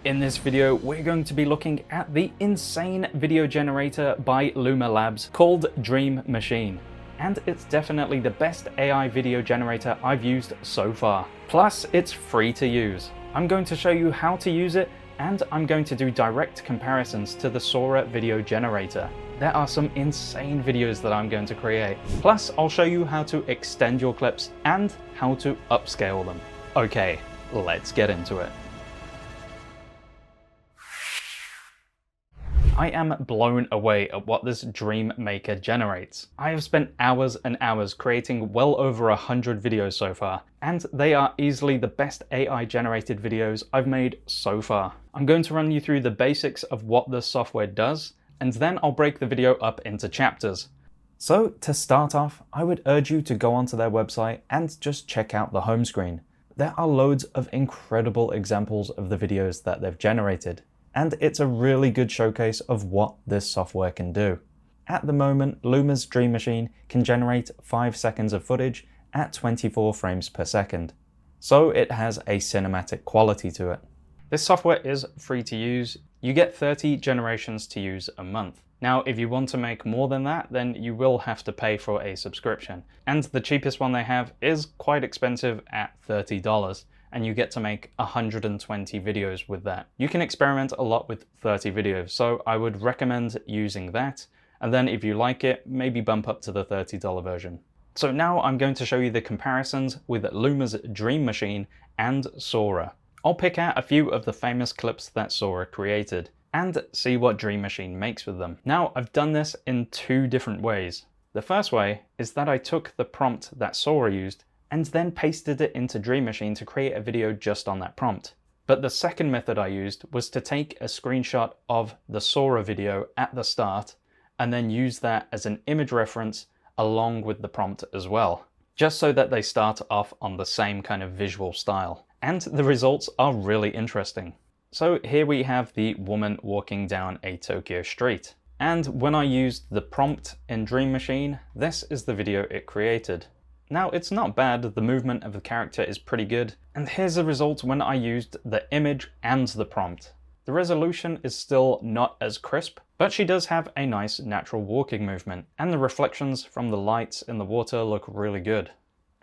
In this video, we're going to be looking at the insane video generator by Luma Labs called Dream Machine. And it's definitely the best AI video generator I've used so far. Plus, it's free to use. I'm going to show you how to use it, and I'm going to do direct comparisons to the SORA video generator. There are some insane videos that I'm going to create. Plus, I'll show you how to extend your clips and how to upscale them. Okay, let's get into it. I am blown away at what this Dream Maker generates. I have spent hours and hours creating well over 100 videos so far, and they are easily the best AI generated videos I've made so far. I'm going to run you through the basics of what this software does, and then I'll break the video up into chapters. So to start off, I would urge you to go onto their website and just check out the home screen. There are loads of incredible examples of the videos that they've generated. And it's a really good showcase of what this software can do. At the moment, Luma's Dream Machine can generate 5 seconds of footage at 24 frames per second. So it has a cinematic quality to it. This software is free to use. You get 30 generations to use a month. Now, if you want to make more than that, then you will have to pay for a subscription. And the cheapest one they have is quite expensive at $30. And you get to make 120 videos with that. You can experiment a lot with 30 videos, so I would recommend using that. And then if you like it, maybe bump up to the $30 version. So now I'm going to show you the comparisons with Luma's Dream Machine and SORA. I'll pick out a few of the famous clips that SORA created and see what Dream Machine makes with them. Now, I've done this in 2 different ways. The first way is that I took the prompt that SORA used and then pasted it into Dream Machine to create a video just on that prompt. But the second method I used was to take a screenshot of the SORA video at the start and then use that as an image reference along with the prompt as well, just so that they start off on the same kind of visual style. And the results are really interesting. So here we have the woman walking down a Tokyo street. And when I used the prompt in Dream Machine, this is the video it created. Now, it's not bad, the movement of the character is pretty good, and here's the result when I used the image and the prompt. The resolution is still not as crisp, but she does have a nice natural walking movement, and the reflections from the lights in the water look really good.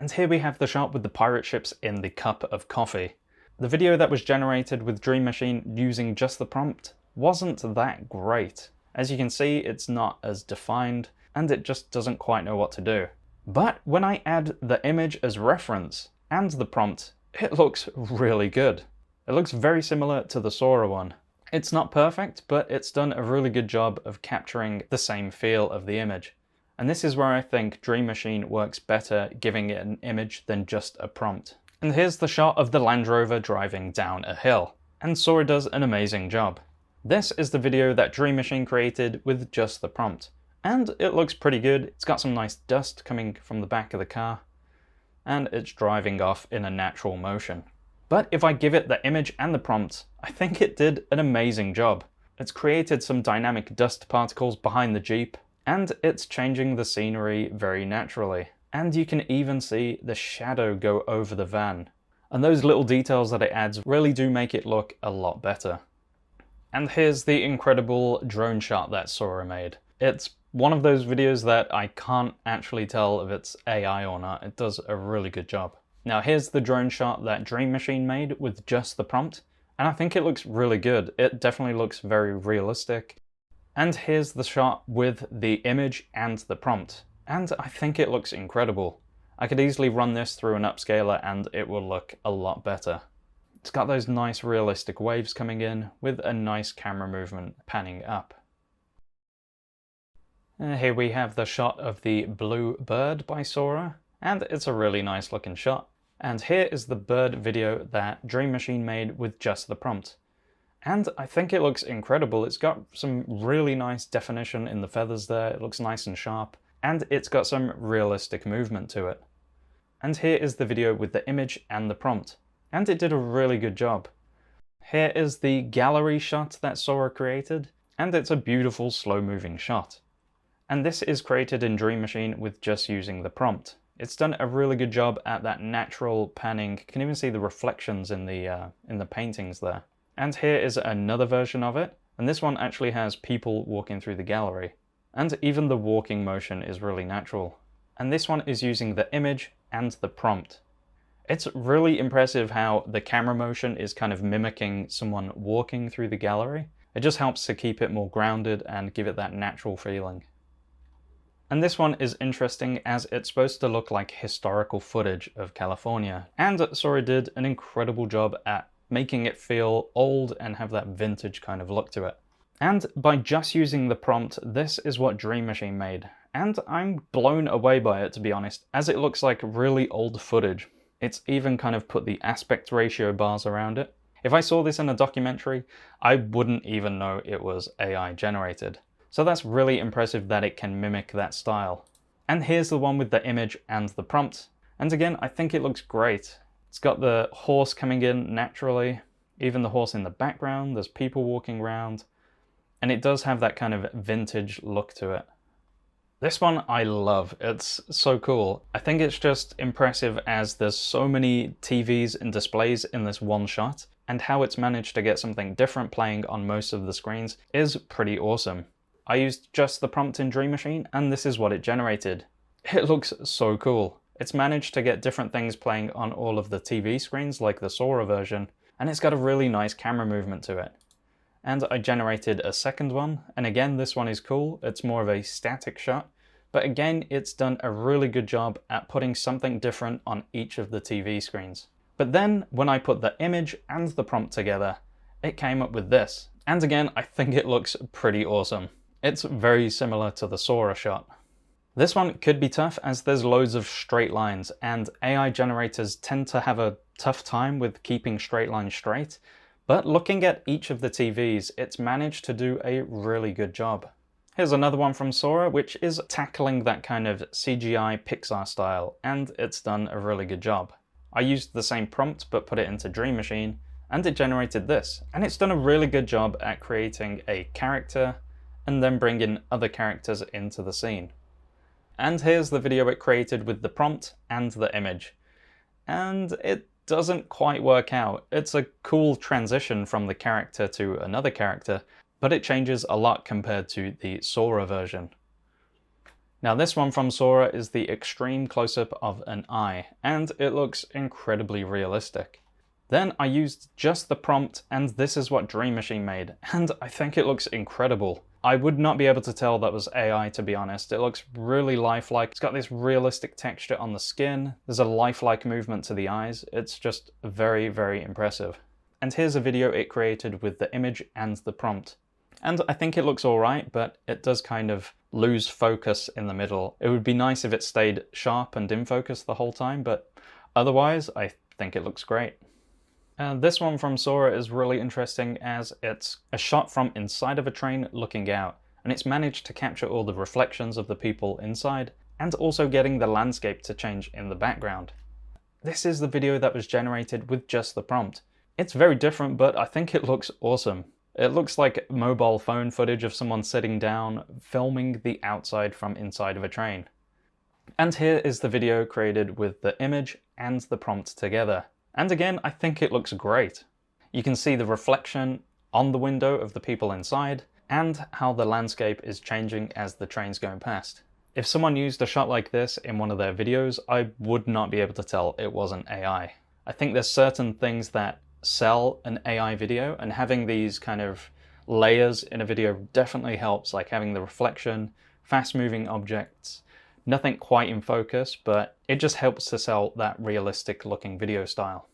And here we have the shot with the pirate ships in the cup of coffee. The video that was generated with Dream Machine using just the prompt wasn't that great. As you can see, it's not as defined, and it just doesn't quite know what to do. But when I add the image as reference and the prompt, it looks really good. It looks very similar to the SORA one. It's not perfect, but it's done a really good job of capturing the same feel of the image. And this is where I think Dream Machine works better giving it an image than just a prompt. And here's the shot of the Land Rover driving down a hill. And SORA does an amazing job. This is the video that Dream Machine created with just the prompt. And it looks pretty good. It's got some nice dust coming from the back of the car, and it's driving off in a natural motion. But if I give it the image and the prompt, I think it did an amazing job. It's created some dynamic dust particles behind the Jeep, and it's changing the scenery very naturally. And you can even see the shadow go over the van. And those little details that it adds really do make it look a lot better. And here's the incredible drone shot that SORA made. It's one of those videos that I can't actually tell if it's AI or not. It does a really good job. Now here's the drone shot that Dream Machine made with just the prompt, and I think it looks really good. It definitely looks very realistic. And here's the shot with the image and the prompt, and I think it looks incredible. I could easily run this through an upscaler and it will look a lot better. It's got those nice realistic waves coming in with a nice camera movement panning up. Here we have the shot of the blue bird by SORA, and it's a really nice looking shot. And here is the bird video that Dream Machine made with just the prompt. And I think it looks incredible. It's got some really nice definition in the feathers there, it looks nice and sharp, and it's got some realistic movement to it. And here is the video with the image and the prompt, and it did a really good job. Here is the gallery shot that SORA created, and it's a beautiful slow moving shot. And this is created in Dream Machine with just using the prompt. It's done a really good job at that natural panning. You can even see the reflections in the paintings there. And here is another version of it, and this one actually has people walking through the gallery. And even the walking motion is really natural. And this one is using the image and the prompt. It's really impressive how the camera motion is kind of mimicking someone walking through the gallery. It just helps to keep it more grounded and give it that natural feeling. And this one is interesting as it's supposed to look like historical footage of California. And SORA did an incredible job at making it feel old and have that vintage kind of look to it. And by just using the prompt, this is what Dream Machine made. And I'm blown away by it, to be honest, as it looks like really old footage. It's even kind of put the aspect ratio bars around it. If I saw this in a documentary, I wouldn't even know it was AI generated. So that's really impressive that it can mimic that style. And here's the one with the image and the prompt. And again, I think it looks great. It's got the horse coming in naturally, even the horse in the background, there's people walking around, and it does have that kind of vintage look to it. This one I love, it's so cool. I think it's just impressive as there's so many TVs and displays in this one shot, and how it's managed to get something different playing on most of the screens is pretty awesome. I used just the prompt in Dream Machine, and this is what it generated. It looks so cool. It's managed to get different things playing on all of the TV screens like the SORA version, and it's got a really nice camera movement to it. And I generated a second one, and again this one is cool, it's more of a static shot, but again it's done a really good job at putting something different on each of the TV screens. But then when I put the image and the prompt together, it came up with this. And again, I think it looks pretty awesome. It's very similar to the SORA shot. This one could be tough as there's loads of straight lines, and AI generators tend to have a tough time with keeping straight lines straight, but looking at each of the TVs, it's managed to do a really good job. Here's another one from SORA, which is tackling that kind of CGI Pixar style, and it's done a really good job. I used the same prompt but put it into Dream Machine, and it generated this. And it's done a really good job at creating a character, and then bringing other characters into the scene. And here's the video it created with the prompt and the image. And it doesn't quite work out. It's a cool transition from the character to another character, but it changes a lot compared to the SORA version. Now this one from SORA is the extreme close-up of an eye, and it looks incredibly realistic. Then I used just the prompt, and this is what Dream Machine made, and I think it looks incredible. I would not be able to tell that was AI, to be honest. It looks really lifelike. It's got this realistic texture on the skin. There's a lifelike movement to the eyes. It's just very, very impressive. And here's a video it created with the image and the prompt. And I think it looks alright, but it does kind of lose focus in the middle. It would be nice if it stayed sharp and in focus the whole time, but otherwise I think it looks great. This one from SORA is really interesting as it's a shot from inside of a train looking out, and it's managed to capture all the reflections of the people inside and also getting the landscape to change in the background. This is the video that was generated with just the prompt. It's very different, but I think it looks awesome. It looks like mobile phone footage of someone sitting down filming the outside from inside of a train. And here is the video created with the image and the prompt together. And again, I think it looks great. You can see the reflection on the window of the people inside and how the landscape is changing as the train's going past. If someone used a shot like this in one of their videos, I would not be able to tell it wasn't AI. I think there's certain things that sell an AI video, and having these kind of layers in a video definitely helps, like having the reflection, fast moving objects, nothing quite in focus, but it just helps to sell that realistic looking video style.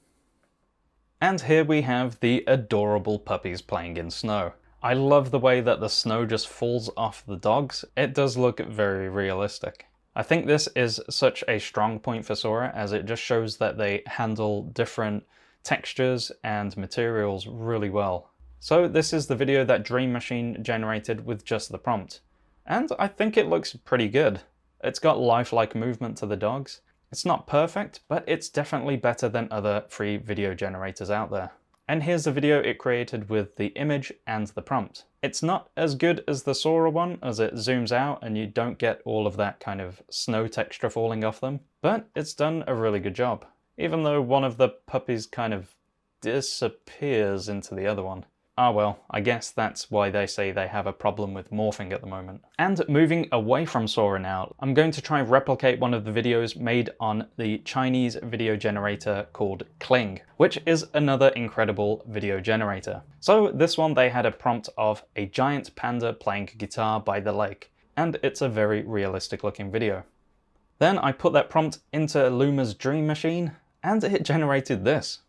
And here we have the adorable puppies playing in snow. I love the way that the snow just falls off the dogs. It does look very realistic. I think this is such a strong point for SORA, as it just shows that they handle different textures and materials really well. So this is the video that Dream Machine generated with just the prompt. And I think it looks pretty good. It's got lifelike movement to the dogs. It's not perfect, but it's definitely better than other free video generators out there. And here's the video it created with the image and the prompt. It's not as good as the SORA one, as it zooms out and you don't get all of that kind of snow texture falling off them, but it's done a really good job. Even though one of the puppies kind of disappears into the other one. Ah well, I guess that's why they say they have a problem with morphing at the moment. And moving away from SORA now, I'm going to try and replicate one of the videos made on the Chinese video generator called Kling, which is another incredible video generator. So this one, they had a prompt of a giant panda playing guitar by the lake, and it's a very realistic looking video. Then I put that prompt into Luma's Dream Machine, and it generated this.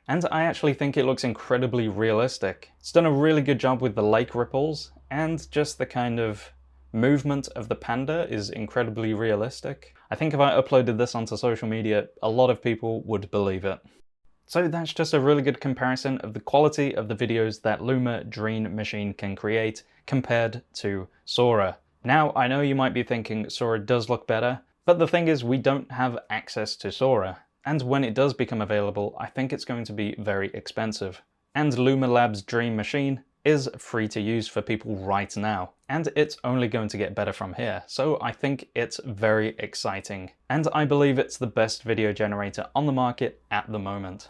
And I actually think it looks incredibly realistic. It's done a really good job with the lake ripples, and just the kind of movement of the panda is incredibly realistic. I think if I uploaded this onto social media, a lot of people would believe it. So that's just a really good comparison of the quality of the videos that Luma Dream Machine can create compared to SORA. Now, I know you might be thinking SORA does look better, but the thing is we don't have access to SORA. And when it does become available, I think it's going to be very expensive. And Luma Labs Dream Machine is free to use for people right now, and it's only going to get better from here. So I think it's very exciting, and I believe it's the best video generator on the market at the moment.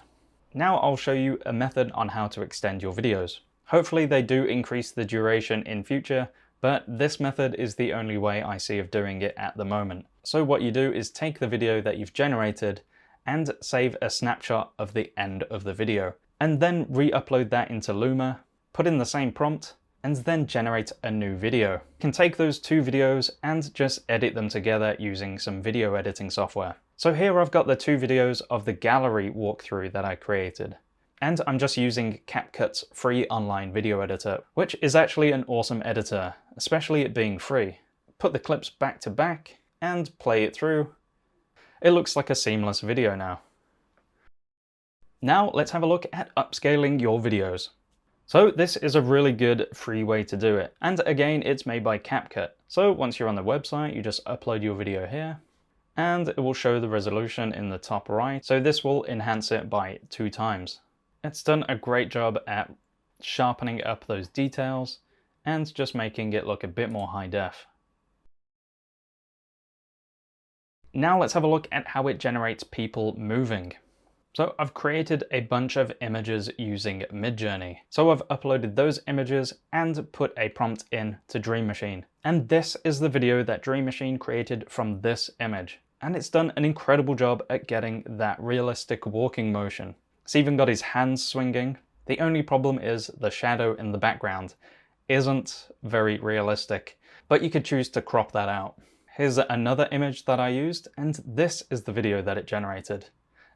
Now I'll show you a method on how to extend your videos. Hopefully they do increase the duration in future, but this method is the only way I see of doing it at the moment. So what you do is take the video that you've generated and save a snapshot of the end of the video, and then re-upload that into Luma, put in the same prompt, and then generate a new video. You can take those two videos and just edit them together using some video editing software. So here I've got the two videos of the gallery walkthrough that I created. And I'm just using CapCut's free online video editor, which is actually an awesome editor, especially it being free. Put the clips back to back and play it through. It looks like a seamless video now. Now let's have a look at upscaling your videos. So this is a really good free way to do it. And again, it's made by CapCut. So once you're on the website, you just upload your video here, and it will show the resolution in the top right. So this will enhance it by 2 times. It's done a great job at sharpening up those details and just making it look a bit more high def. Now let's have a look at how it generates people moving. So I've created a bunch of images using Midjourney. So I've uploaded those images and put a prompt in to Dream Machine. And this is the video that Dream Machine created from this image. And it's done an incredible job at getting that realistic walking motion. It's even got his hands swinging. The only problem is the shadow in the background isn't very realistic, but you could choose to crop that out. Here's another image that I used, and this is the video that it generated.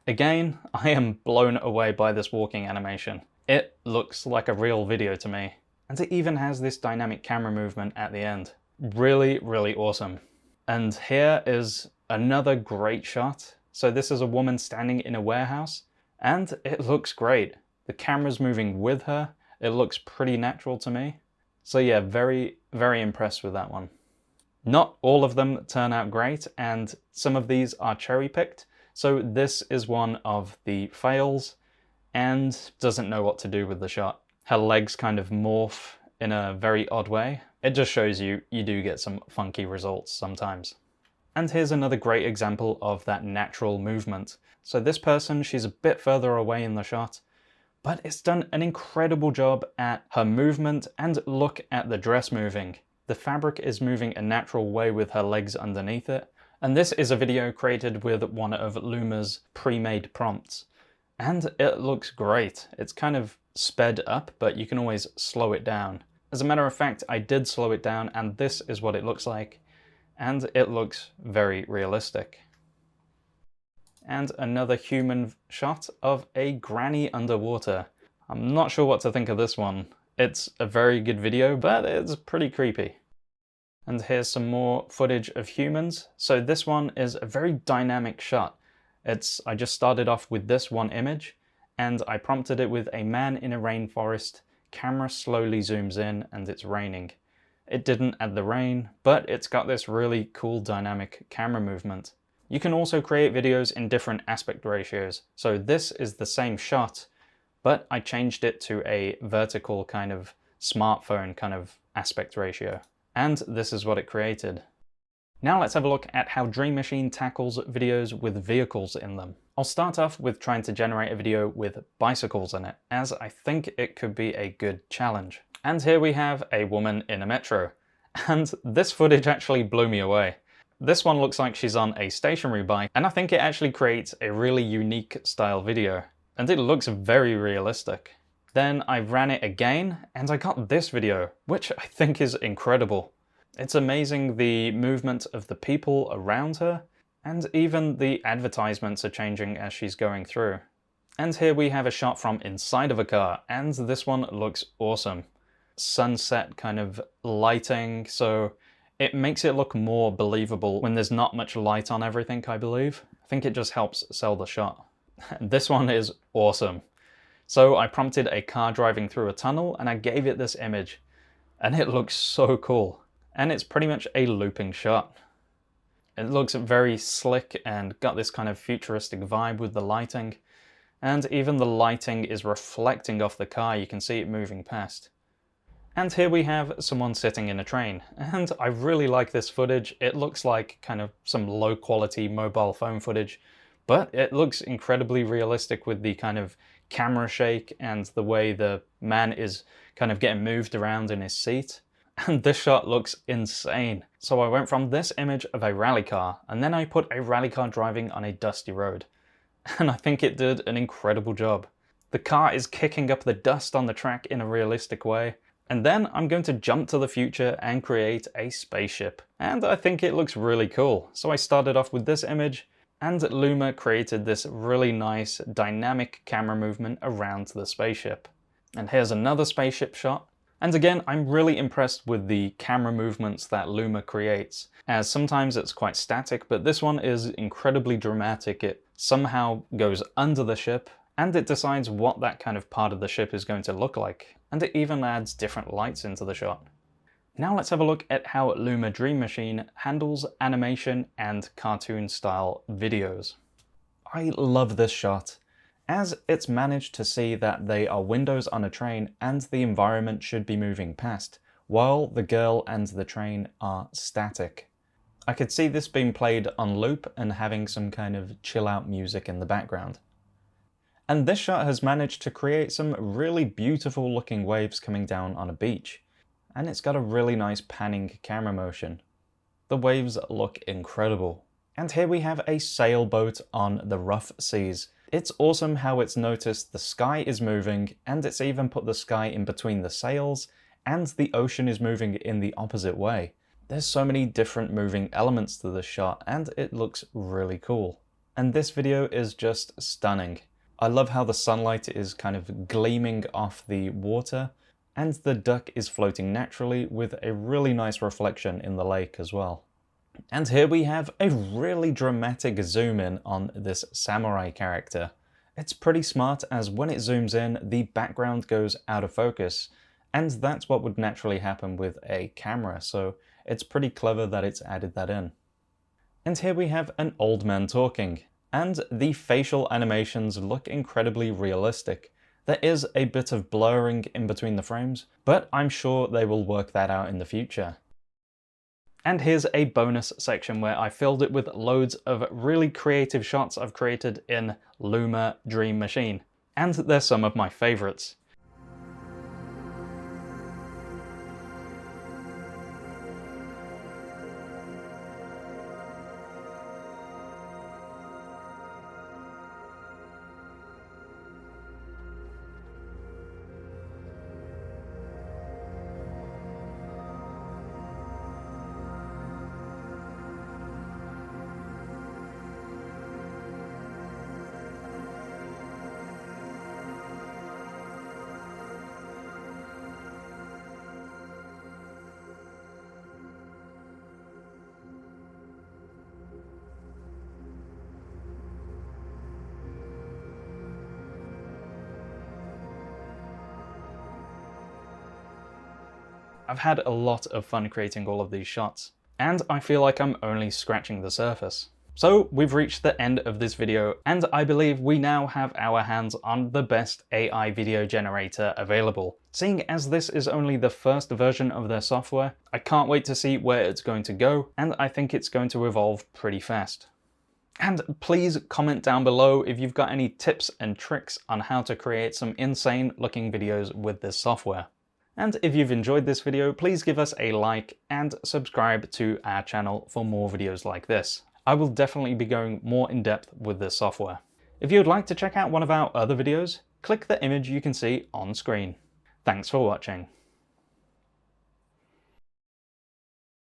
Again, I am blown away by this walking animation. It looks like a real video to me. And it even has this dynamic camera movement at the end. Really, really awesome. And here is another great shot. So this is a woman standing in a warehouse, and it looks great. The camera's moving with her. It looks pretty natural to me. So yeah, very, very impressed with that one. Not all of them turn out great, and some of these are cherry-picked. So this is one of the fails, and doesn't know what to do with the shot. Her legs kind of morph in a very odd way. It just shows you do get some funky results sometimes. And here's another great example of that natural movement. So this person, she's a bit further away in the shot, but it's done an incredible job at her movement, and look at the dress moving. The fabric is moving a natural way with her legs underneath it. And this is a video created with one of Luma's pre-made prompts. And it looks great. It's kind of sped up, but you can always slow it down. As a matter of fact, I did slow it down, and this is what it looks like. And it looks very realistic. And another human shot of a granny underwater. I'm not sure what to think of this one. It's a very good video, but it's pretty creepy. And here's some more footage of humans. So this one is a very dynamic shot. I just started off with this one image, and I prompted it with a man in a rainforest. Camera slowly zooms in, and it's raining. It didn't add the rain, but it's got this really cool dynamic camera movement. You can also create videos in different aspect ratios. So this is the same shot, but I changed it to a vertical kind of smartphone kind of aspect ratio. And this is what it created. Now let's have a look at how Dream Machine tackles videos with vehicles in them. I'll start off with trying to generate a video with bicycles in it, as I think it could be a good challenge. And here we have a woman in a metro. And this footage actually blew me away. This one looks like she's on a stationary bike, and I think it actually creates a really unique style video. And it looks very realistic. Then I ran it again, and I got this video, which I think is incredible. It's amazing the movement of the people around her, and even the advertisements are changing as she's going through. And here we have a shot from inside of a car, and this one looks awesome. Sunset kind of lighting, so it makes it look more believable when there's not much light on everything, I believe. I think it just helps sell the shot. This one is awesome. So I prompted a car driving through a tunnel and I gave it this image, and it looks so cool. And it's pretty much a looping shot. It looks very slick and got this kind of futuristic vibe with the lighting. And even the lighting is reflecting off the car, you can see it moving past. And here we have someone sitting in a train, and I really like this footage. It looks like kind of some low quality mobile phone footage, but it looks incredibly realistic with the kind of camera shake and the way the man is kind of getting moved around in his seat. And this shot looks insane. So I went from this image of a rally car, and then I put a rally car driving on a dusty road. And I think it did an incredible job. The car is kicking up the dust on the track in a realistic way. And then I'm going to jump to the future and create a spaceship. And I think it looks really cool. So I started off with this image, and Luma created this really nice dynamic camera movement around the spaceship. And here's another spaceship shot. And again, I'm really impressed with the camera movements that Luma creates, as sometimes it's quite static, but this one is incredibly dramatic. It somehow goes under the ship, and it decides what that kind of part of the ship is going to look like. And it even adds different lights into the shot. Now let's have a look at how Luma Dream Machine handles animation and cartoon style videos. I love this shot, as it's managed to see that they are windows on a train and the environment should be moving past, while the girl and the train are static. I could see this being played on loop and having some kind of chill out music in the background. And this shot has managed to create some really beautiful looking waves coming down on a beach. And it's got a really nice panning camera motion. The waves look incredible. And here we have a sailboat on the rough seas. It's awesome how it's noticed the sky is moving, and it's even put the sky in between the sails, and the ocean is moving in the opposite way. There's so many different moving elements to this shot, and it looks really cool. And this video is just stunning. I love how the sunlight is kind of gleaming off the water, and the duck is floating naturally with a really nice reflection in the lake as well. And here we have a really dramatic zoom in on this samurai character. It's pretty smart, as when it zooms in, the background goes out of focus, and that's what would naturally happen with a camera, so it's pretty clever that it's added that in. And here we have an old man talking. And the facial animations look incredibly realistic. There is a bit of blurring in between the frames, but I'm sure they will work that out in the future. And here's a bonus section where I filled it with loads of really creative shots I've created in Luma Dream Machine. And they're some of my favorites. I've had a lot of fun creating all of these shots, and I feel like I'm only scratching the surface. So we've reached the end of this video, and I believe we now have our hands on the best AI video generator available. Seeing as this is only the first version of their software, I can't wait to see where it's going to go, and I think it's going to evolve pretty fast. And please comment down below if you've got any tips and tricks on how to create some insane looking videos with this software. And if you've enjoyed this video, please give us a like and subscribe to our channel for more videos like this. I will definitely be going more in depth with this software. If you would like to check out one of our other videos, click the image you can see on screen. Thanks for watching.